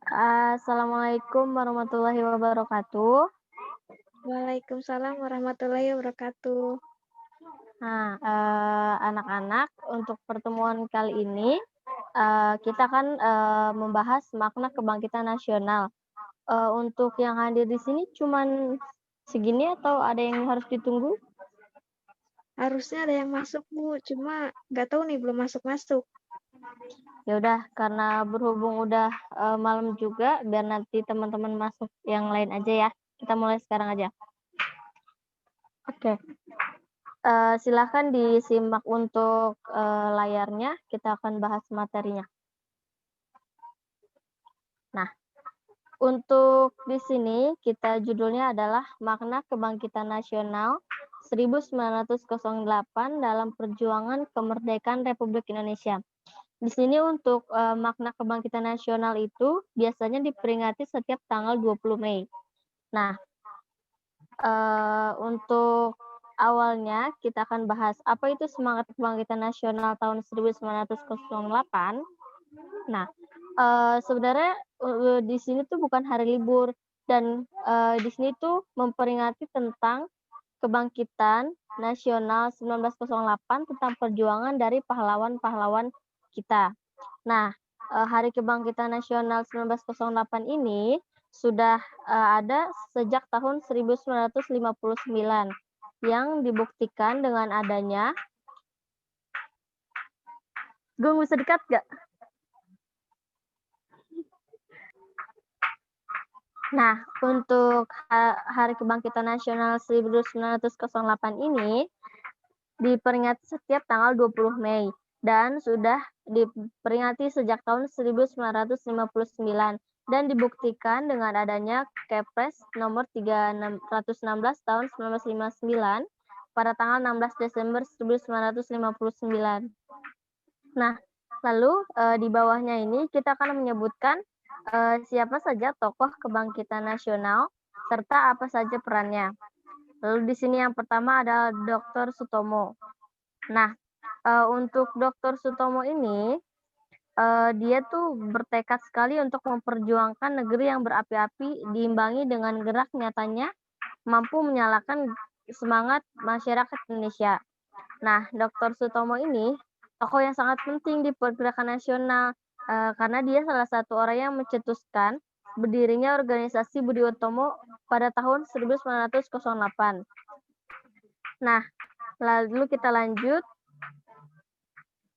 Assalamualaikum warahmatullahi wabarakatuh. Waalaikumsalam warahmatullahi wabarakatuh. Nah, anak-anak, untuk pertemuan kali ini, kita akan, membahas makna kebangkitan nasional. Untuk yang hadir di sini cuman segini atau ada yang harus ditunggu? Harusnya ada yang masuk, Bu, cuma nggak tahu nih belum masuk-masuk. Ya udah, karena berhubung udah, malam juga, biar nanti teman-teman masuk yang lain aja ya. Kita mulai sekarang aja. Oke, silakan disimak untuk, layarnya, kita akan bahas materinya. Nah, untuk di sini kita judulnya adalah Makna Kebangkitan Nasional 1908 dalam Perjuangan Kemerdekaan Republik Indonesia. Di sini untuk, makna kebangkitan nasional itu biasanya diperingati setiap tanggal 20 Mei. Nah, untuk awalnya kita akan bahas apa itu semangat kebangkitan nasional tahun 1908. Nah, sebenarnya, di sini tuh bukan hari libur dan, di sini tuh memperingati tentang kebangkitan nasional 1908 tentang perjuangan dari pahlawan-pahlawan kita. Nah, Hari Kebangkitan Nasional 1908 ini sudah, ada sejak tahun 1959 yang dibuktikan dengan adanya Gung, bisa dekat nggak? Nah, untuk Hari Kebangkitan Nasional 1908 ini diperingati setiap tanggal 20 Mei dan sudah diperingati sejak tahun 1959 dan dibuktikan dengan adanya Kepres nomor 316 tahun 1959 pada tanggal 16 Desember 1959. Nah, lalu, di bawahnya ini kita akan menyebutkan, siapa saja tokoh kebangkitan nasional serta apa saja perannya. Lalu di sini yang pertama adalah Dr. Sutomo. Nah, untuk Dr. Sutomo ini, dia tuh bertekad sekali untuk memperjuangkan negeri yang berapi-api diimbangi dengan gerak nyatanya mampu menyalakan semangat masyarakat Indonesia. Nah, Dr. Sutomo ini tokoh yang sangat penting di pergerakan nasional, karena dia salah satu orang yang mencetuskan berdirinya organisasi Budi Utomo pada tahun 1908. Nah, lalu kita lanjut,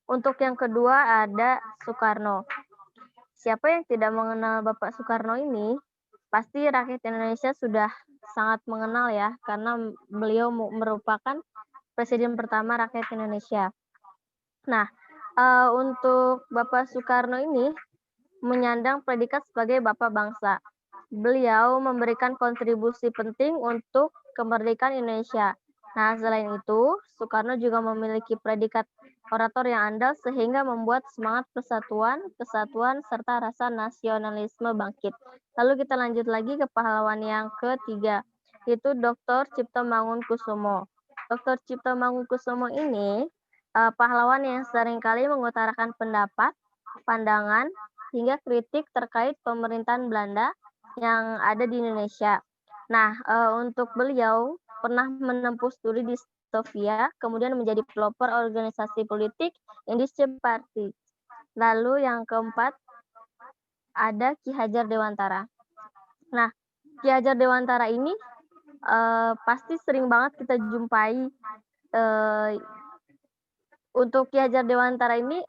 untuk yang kedua ada Soekarno. Siapa yang tidak mengenal Bapak Soekarno ini, pasti rakyat Indonesia sudah sangat mengenal ya, karena beliau merupakan presiden pertama rakyat Indonesia. Nah, untuk Bapak Soekarno ini menyandang predikat sebagai Bapak Bangsa. Beliau memberikan kontribusi penting untuk kemerdekaan Indonesia. Nah, selain itu, Soekarno juga memiliki predikat orator yang andal sehingga membuat semangat persatuan, kesatuan, serta rasa nasionalisme bangkit. Lalu kita lanjut lagi ke pahlawan yang ketiga, yaitu Dr. Cipto Mangunkusumo. Dr. Cipto Mangunkusumo ini pahlawan yang seringkali mengutarakan pendapat, pandangan, hingga kritik terkait pemerintahan Belanda yang ada di Indonesia. Nah, untuk beliau pernah menempuh studi di Stovia, kemudian menjadi pelopor organisasi politik Indische Party. Lalu yang keempat ada Ki Hajar Dewantara. Nah, Ki Hajar Dewantara ini pasti sering banget kita jumpai. Untuk Ki Hajar Dewantara ini,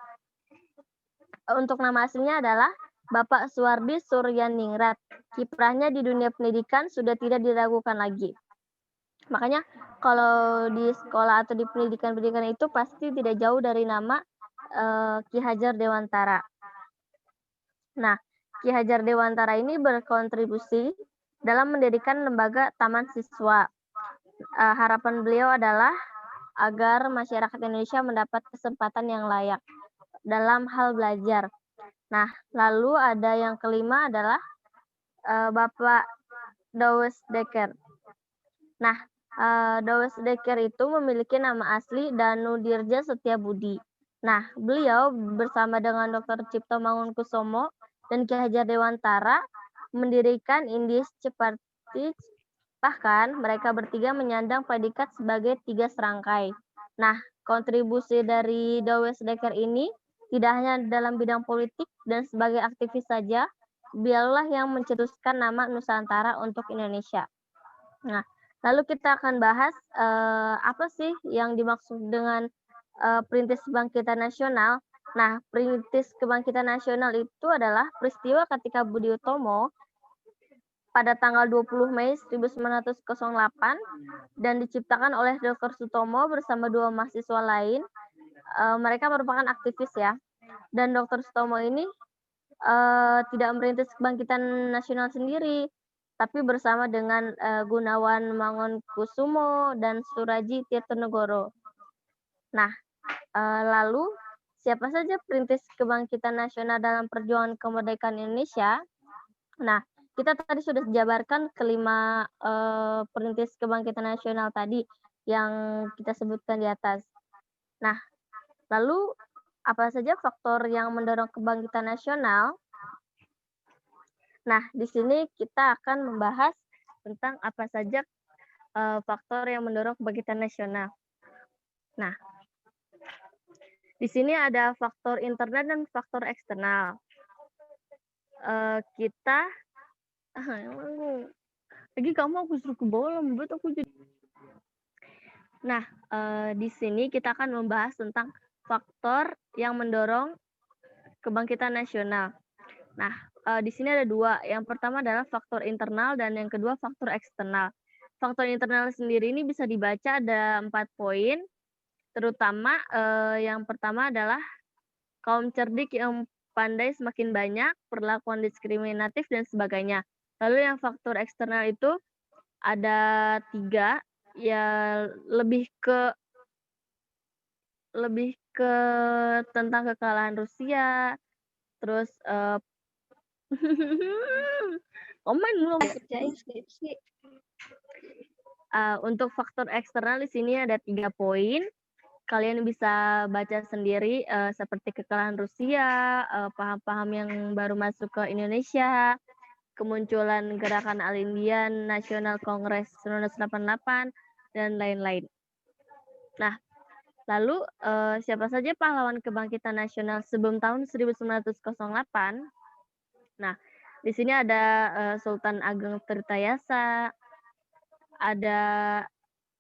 untuk nama aslinya adalah Bapak Suwardi Suryaningrat. Kiprahnya di dunia pendidikan sudah tidak diragukan lagi. Makanya kalau di sekolah atau di pendidikan-pendidikan itu pasti tidak jauh dari nama Ki Hajar Dewantara. Nah, Ki Hajar Dewantara ini berkontribusi dalam mendirikan lembaga Taman Siswa. Harapan beliau adalah agar masyarakat Indonesia mendapat kesempatan yang layak dalam hal belajar. Nah, lalu ada yang kelima adalah Bapak Douwes Dekker. Nah, Douwes Dekker itu memiliki nama asli Danu Dirja Setiabudi. Nah, beliau bersama dengan Dr. Cipto Mangunkusumo dan Ki Hajar Dewantara mendirikan Indies Tripartite. Bahkan mereka bertiga menyandang predikat sebagai tiga serangkai. Nah, kontribusi dari Dawes Dekker ini tidak hanya dalam bidang politik dan sebagai aktivis saja, beliaulah yang mencetuskan nama Nusantara untuk Indonesia. Nah, lalu kita akan bahas apa sih yang dimaksud dengan perintis kebangkitan nasional. Nah, perintis kebangkitan nasional itu adalah peristiwa ketika Budi Utomo pada tanggal 20 Mei 1908 dan diciptakan oleh Dr. Sutomo bersama dua mahasiswa lain. Mereka merupakan aktivis ya. Dan Dr. Sutomo ini tidak merintis kebangkitan nasional sendiri, tapi bersama dengan Gunawan Mangunkusumo dan Suraji Tirtonegoro. Nah, lalu siapa saja perintis kebangkitan nasional dalam perjuangan kemerdekaan Indonesia? Nah, kita tadi sudah jabarkan kelima perintis kebangkitan nasional tadi yang kita sebutkan di atas. Nah, lalu apa saja faktor yang mendorong kebangkitan nasional? Nah, di sini kita akan membahas tentang apa saja faktor yang mendorong kebangkitan nasional. Nah, di sini ada faktor internal dan faktor eksternal. Kita lagi kamu aku suruh ke bawah membuat aku jadi. Nah, di sini kita akan membahas tentang faktor yang mendorong kebangkitan nasional. Nah, di sini ada dua. Yang pertama adalah faktor internal dan yang kedua faktor eksternal. Faktor internal sendiri ini bisa dibaca ada 4 poin, terutama yang pertama adalah kaum cerdik yang pandai semakin banyak, perlakuan diskriminatif dan sebagainya. Lalu yang faktor eksternal itu ada 3, ya lebih ke tentang kekalahan Rusia, terus komen belum Kerjain skripsi. Untuk faktor eksternal di sini ada 3 poin. Kalian bisa baca sendiri seperti kekalahan Rusia, paham-paham yang baru masuk ke Indonesia, kemunculan gerakan All-Indian National Congress 1988 dan lain-lain. Nah, lalu siapa saja pahlawan kebangkitan nasional sebelum tahun 1908? Nah, di sini ada Sultan Ageng Tirtayasa, ada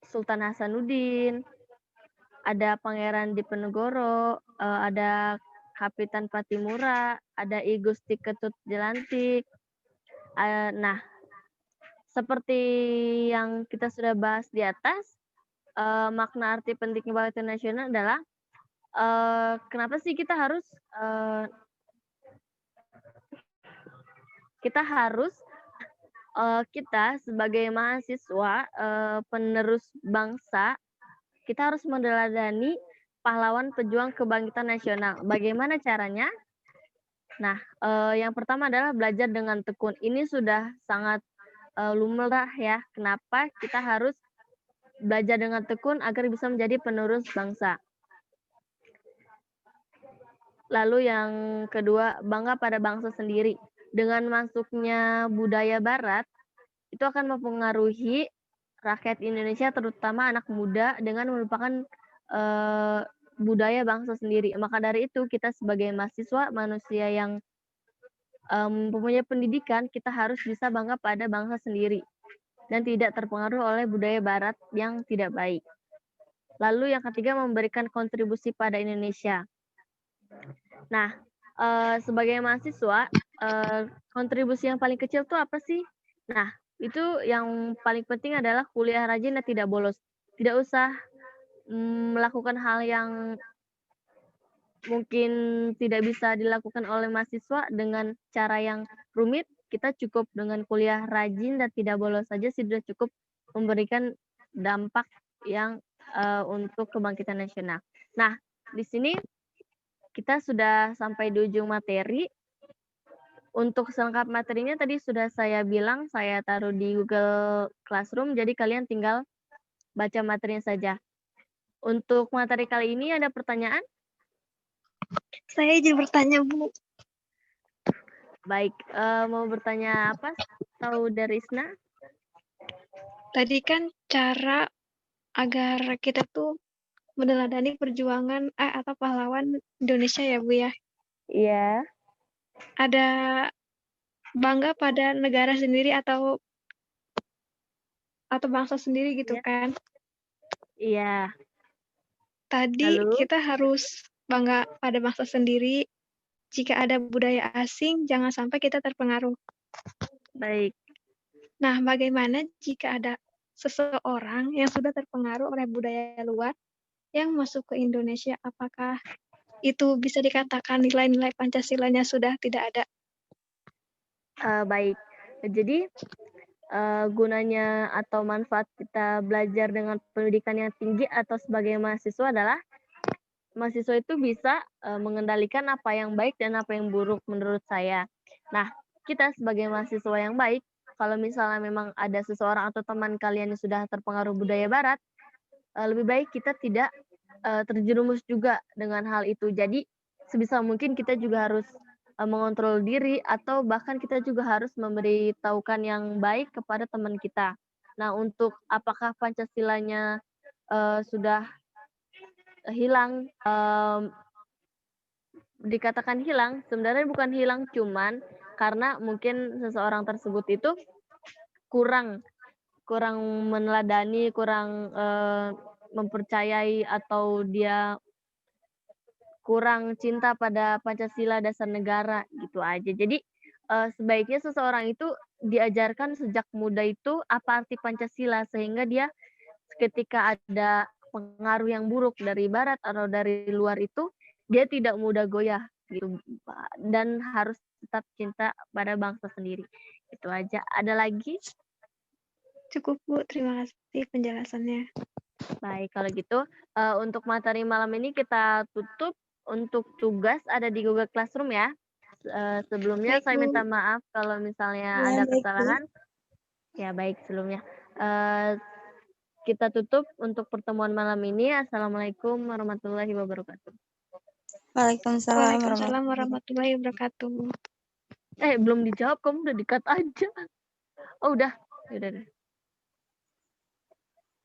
Sultan Hasanuddin, ada Pangeran Diponegoro, ada Kapitan Patimura, ada I Gusti Ketut Jelantik. Nah, seperti yang kita sudah bahas di atas, makna arti penting kebangkitan nasional adalah kenapa sih kita harus kita sebagai mahasiswa penerus bangsa, kita harus meneladani pahlawan pejuang kebangkitan nasional. Bagaimana caranya? Nah, yang pertama adalah belajar dengan tekun. Ini sudah sangat lumrah ya. Kenapa kita harus belajar dengan tekun agar bisa menjadi penerus bangsa. Lalu yang kedua, bangga pada bangsa sendiri. Dengan masuknya budaya barat, itu akan mempengaruhi rakyat Indonesia, terutama anak muda, dengan melupakan budaya bangsa sendiri. Maka dari itu, kita sebagai mahasiswa, manusia yang mempunyai pendidikan, kita harus bisa bangga pada bangsa sendiri dan tidak terpengaruh oleh budaya barat yang tidak baik. Lalu yang ketiga, memberikan kontribusi pada Indonesia. Nah, sebagai mahasiswa, kontribusi yang paling kecil itu apa sih? Nah, itu yang paling penting adalah kuliah rajin dan tidak bolos. Tidak usah melakukan hal yang mungkin tidak bisa dilakukan oleh mahasiswa dengan cara yang rumit. Kita cukup dengan kuliah rajin dan tidak bolos saja sudah cukup memberikan dampak yang untuk kebangkitan nasional. Nah, di sini kita sudah sampai di ujung materi. Untuk selengkap materinya tadi sudah saya bilang, saya taruh di Google Classroom, jadi kalian tinggal baca materinya saja. Untuk materi kali ini ada pertanyaan? Saya izin bertanya, Bu. Baik, mau bertanya apa Saudarisna? Tadi kan cara agar kita tuh meneladani perjuangan atau pahlawan Indonesia ya Bu ya. Iya, Ada bangga pada negara sendiri atau bangsa sendiri gitu iya, kan. iya. Tadi Lalu? kita harus bangga pada bangsa sendiri. Jika ada budaya asing, jangan sampai kita terpengaruh. Baik, Nah, bagaimana jika ada seseorang yang sudah terpengaruh oleh budaya luar yang masuk ke Indonesia? Apakah itu bisa dikatakan nilai-nilai Pancasilanya sudah tidak ada? baik. Jadi, gunanya atau manfaat kita belajar dengan pendidikan yang tinggi atau sebagai mahasiswa adalah mahasiswa itu bisa, mengendalikan apa yang baik dan apa yang buruk menurut saya. Nah, kita sebagai mahasiswa yang baik, kalau misalnya memang ada seseorang atau teman kalian yang sudah terpengaruh budaya barat, lebih baik kita tidak, terjerumus juga dengan hal itu. Jadi, sebisa mungkin kita juga harus, mengontrol diri atau bahkan kita juga harus memberitahukan yang baik kepada teman kita. Nah, untuk apakah Pancasilanya, sudah hilang, dikatakan hilang, sebenarnya bukan hilang, cuman karena mungkin seseorang tersebut itu kurang kurang meneladani, kurang, mempercayai atau dia kurang cinta pada Pancasila dasar negara, gitu aja. Jadi, sebaiknya seseorang itu diajarkan sejak muda itu apa arti Pancasila, sehingga dia ketika ada pengaruh yang buruk dari barat atau dari luar itu, dia tidak mudah goyah gitu, dan harus tetap cinta pada bangsa sendiri. Itu aja. Ada lagi? Cukup Bu, terima kasih penjelasannya. Baik, kalau gitu, untuk materi malam ini kita tutup. Untuk tugas ada di Google Classroom ya. Sebelumnya Baik saya minta Bu. maaf kalau misalnya Ya, ada baik Bu. kesalahan. Ya baik, sebelumnya. Kita tutup untuk pertemuan malam ini. Assalamualaikum warahmatullahi wabarakatuh. Waalaikumsalam Waalaikumsalam warahmatullahi warahmatullahi wabarakatuh. Belum dijawab, kamu udah di-cut aja. Oh udah, ya udah.